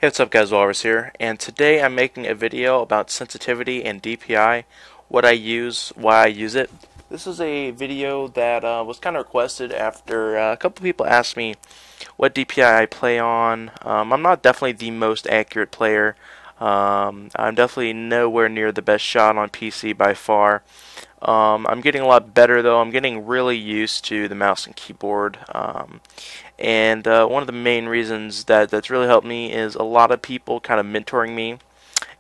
Hey, what's up guys, Walrus here, and today I'm making a video about sensitivity and DPI, what I use, why I use it. This is a video that was kind of requested after a couple people asked me what DPI I play on. I'm not definitely the most accurate player. I'm definitely nowhere near the best shot on PC by far. I'm getting a lot better though. I'm getting really used to the mouse and keyboard. And one of the main reasons that's really helped me is a lot of people kind of mentoring me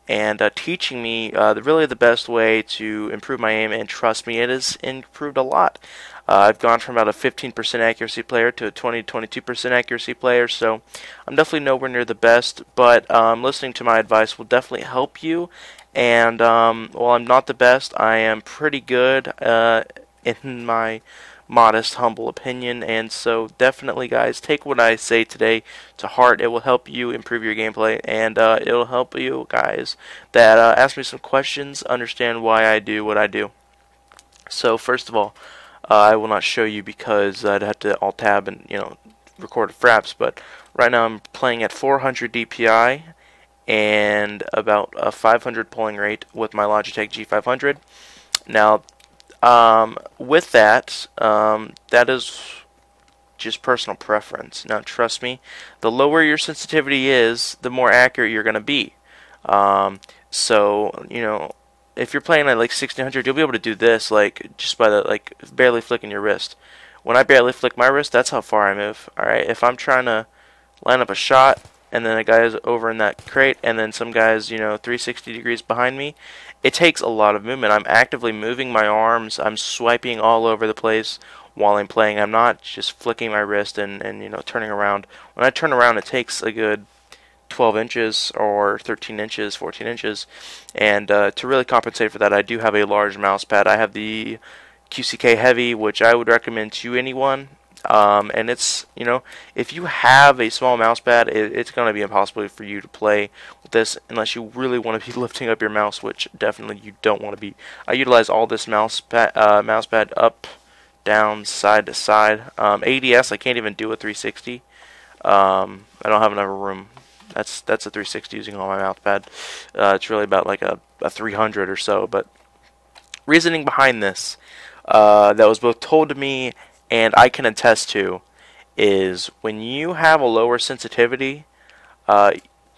and teaching me really the best way to improve my aim. And trust me, it has improved a lot. I've gone from about a 15% accuracy player to a 20-22% accuracy player, so I'm definitely nowhere near the best, but listening to my advice will definitely help you. And while I'm not the best, I am pretty good in my modest, humble opinion. And so definitely, guys, take what I say today to heart. It will help you improve your gameplay, and it'll help you guys that ask me some questions understand why I do what I do. So first of all, I will not show you because I'd have to alt tab and record fraps. But right now I'm playing at 400 DPI and about a 500 polling rate with my Logitech G500. Now, with that, that is just personal preference. Now, trust me, the lower your sensitivity is, the more accurate you're going to be. So, if you're playing at like 1600, you'll be able to do this like just by the barely flicking your wrist. When I barely flick my wrist, that's how far I move. All right, if I'm trying to line up a shot, and then a guy's over in that crate, and then some guys, 360 degrees behind me, it takes a lot of movement. I'm actively moving my arms. I'm swiping all over the place while I'm playing. I'm not just flicking my wrist and turning around. When I turn around, it takes a good 12 inches or 13 inches, 14 inches. And to really compensate for that, I do have a large mouse pad. I have the QCK Heavy, which I would recommend to anyone. And it's, if you have a small mouse pad, it's going to be impossible for you to play with this unless you really want to be lifting up your mouse, which definitely you don't want to be. I utilize all this mouse pad up, down, side to side. ADS, I can't even do a 360. I don't have enough room. That's a 360 using all my mouse pad. It's really about like a 300 or so. But reasoning behind this, that was both told to me and I can attest to, is when you have a lower sensitivity,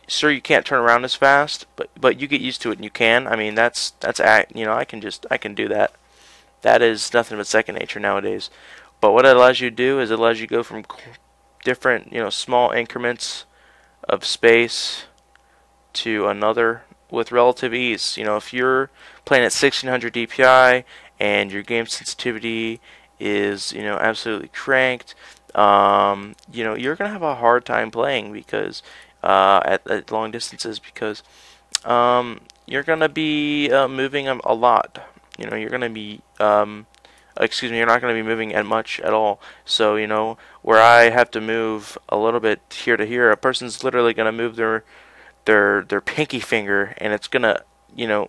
sure, you can't turn around as fast, but you get used to it and you can. I mean, I can do that. That is nothing but second nature nowadays. But what it allows you to do is it allows you to go from different, small increments of space to another with relative ease. If you're playing at 1600 DPI and your game sensitivity is absolutely cranked, you're gonna have a hard time playing because at long distances, because you're gonna be moving a lot. You're gonna be excuse me, you're not gonna be moving at much at all. So where I have to move a little bit here to here, a person's literally gonna move their pinky finger, and it's gonna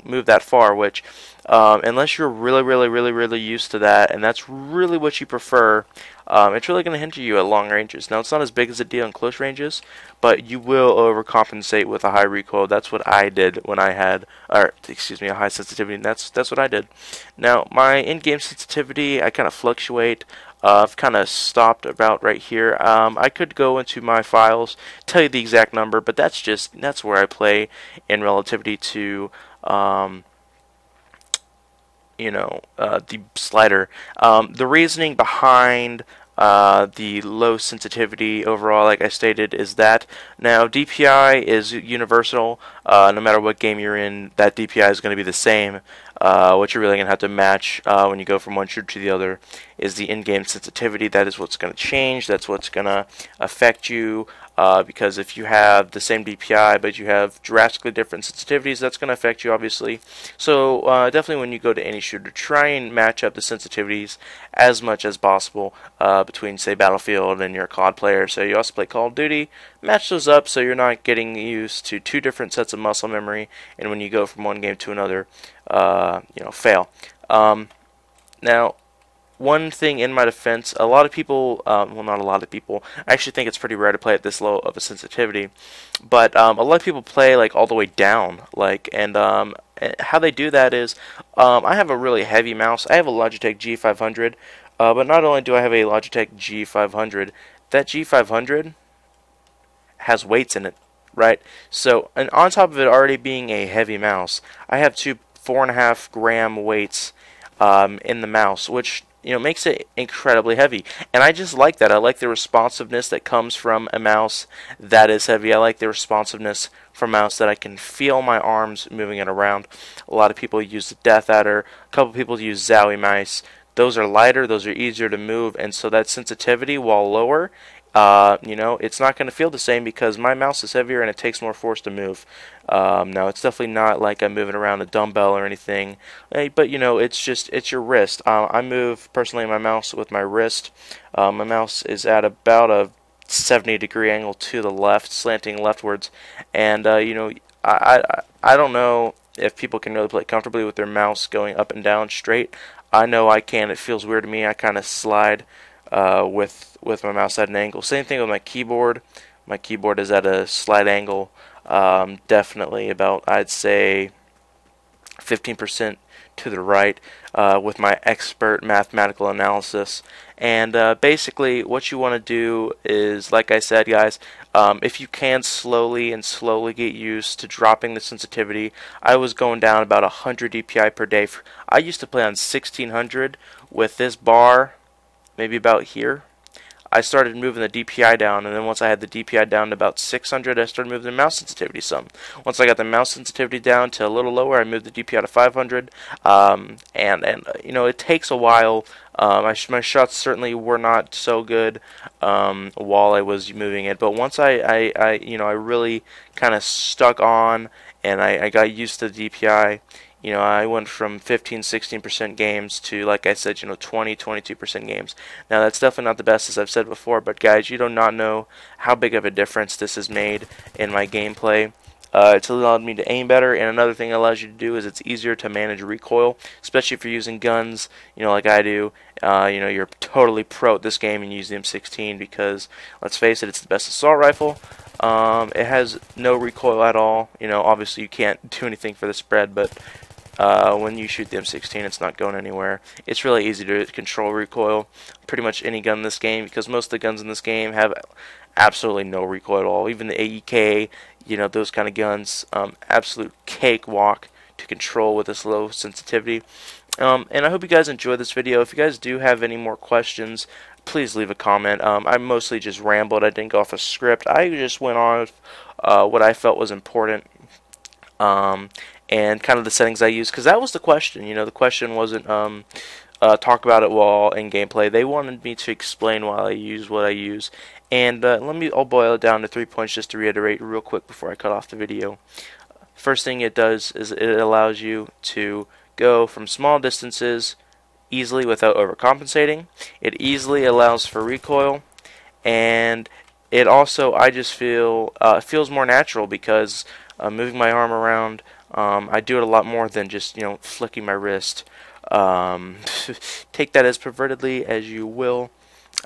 move that far, which unless you're really used to that and that's really what you prefer, it's really going to hinder you at long ranges. Now, it's not as big as a deal in close ranges, but you will overcompensate with a high recoil. That's what I did when I had, or excuse me, a high sensitivity, and that's what I did. Now, my in-game sensitivity, I kind of fluctuate. I've kind of stopped about right here. I could go into my files, tell you the exact number, but that's where I play in relativity to the slider. The reasoning behind the low sensitivity overall, like I stated, is that now DPI is universal. No matter what game you're in, that DPI is going to be the same. What you're really going to have to match when you go from one shooter to the other is the in-game sensitivity. That is what's going to change. That's what's going to affect you. Because if you have the same DPI but you have drastically different sensitivities, that's going to affect you, obviously. So definitely when you go to any shooter, try and match up the sensitivities as much as possible between, say, Battlefield and your COD player. So you also play Call of Duty, match those up so you're not getting used to two different sets of muscle memory, and when you go from one game to another, fail. Now, one thing in my defense, a lot of people, well, not a lot of people, I actually think it's pretty rare to play at this low of a sensitivity, but a lot of people play like all the way down, like, and how they do that is, I have a really heavy mouse. I have a Logitech G500, but not only do I have a Logitech G500, that G500 has weights in it, right? So, and on top of it already being a heavy mouse, I have two 4.5 gram weights in the mouse, which makes it incredibly heavy. And I just like that. I like the responsiveness that comes from a mouse that is heavy. I like the responsiveness from a mouse that I can feel my arms moving it around. A lot of people use the Death Adder. A couple people use Zowie mice. Those are lighter, those are easier to move, and so that sensitivity, while lower, it's not going to feel the same because my mouse is heavier and it takes more force to move. Now, it's definitely not like I'm moving around a dumbbell or anything, but it's your wrist. I move personally my mouse with my wrist. My mouse is at about a 70-degree angle to the left, slanting leftwards, and I don't know if people can really play comfortably with their mouse going up and down straight. I know I can. It feels weird to me. I kind of slide with my mouse at an angle. Same thing with my keyboard. My keyboard is at a slight angle, definitely about, I'd say, 15% to the right with my expert mathematical analysis. And basically what you want to do is, like I said, guys, if you can slowly get used to dropping the sensitivity. I was going down about 100 DPI per day. I used to play on 1600 with this bar, maybe about here. I started moving the DPI down, and then once I had the DPI down to about 600, I started moving the mouse sensitivity some. Once I got the mouse sensitivity down to a little lower, I moved the DPI to 500, it takes a while. My shots certainly were not so good while I was moving it, but once I really kind of stuck on, and I got used to the DPI. I went from 15-16% games to, like I said, 20-22% games. Now, that's definitely not the best, as I've said before, but guys, you do not know how big of a difference this has made in my gameplay. It's allowed me to aim better, and another thing it allows you to do is it's easier to manage recoil, especially if you're using guns, like I do. You're totally pro at this game and use the M16 because, let's face it, it's the best assault rifle. It has no recoil at all. Obviously you can't do anything for the spread, but when you shoot the M16, it's not going anywhere. It's really easy to control recoil. Pretty much any gun in this game, because most of the guns in this game have absolutely no recoil at all. Even the AEK, those kind of guns, absolute cakewalk to control with this low sensitivity. And I hope you guys enjoyed this video. If you guys do have any more questions, please leave a comment. I mostly just rambled. I didn't go off a script. I just went off what I felt was important. And kind of the settings I used, because that was the question. The question wasn't talk about it while in gameplay. They wanted me to explain why I use what I use. And I'll boil it down to 3 points just to reiterate real quick before I cut off the video. First thing it does is it allows you to go from small distances easily without overcompensating. It easily allows for recoil, and it also, I just feel, feels more natural because moving my arm around, I do it a lot more than just flicking my wrist. Take that as pervertedly as you will.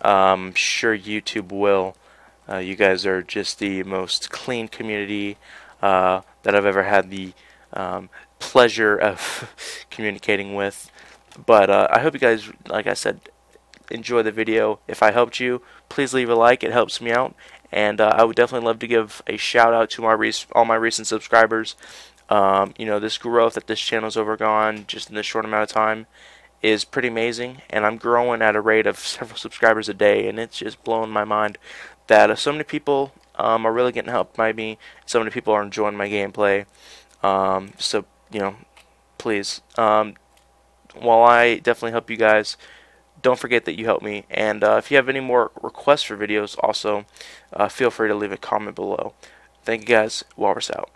Sure, YouTube will. You guys are just the most clean community that I've ever had the pleasure of communicating with. But I hope you guys, like I said, enjoy the video. If I helped you, please leave a like. It helps me out. And I would definitely love to give a shout out to all my recent subscribers. This growth that this channel's overgone just in this short amount of time is pretty amazing, and I'm growing at a rate of several subscribers a day, and it's just blowing my mind that so many people are really getting helped by me. So many people are enjoying my gameplay. So please, while I definitely help you guys, don't forget that you help me. And if you have any more requests for videos, also feel free to leave a comment below. Thank you guys. Walrus out.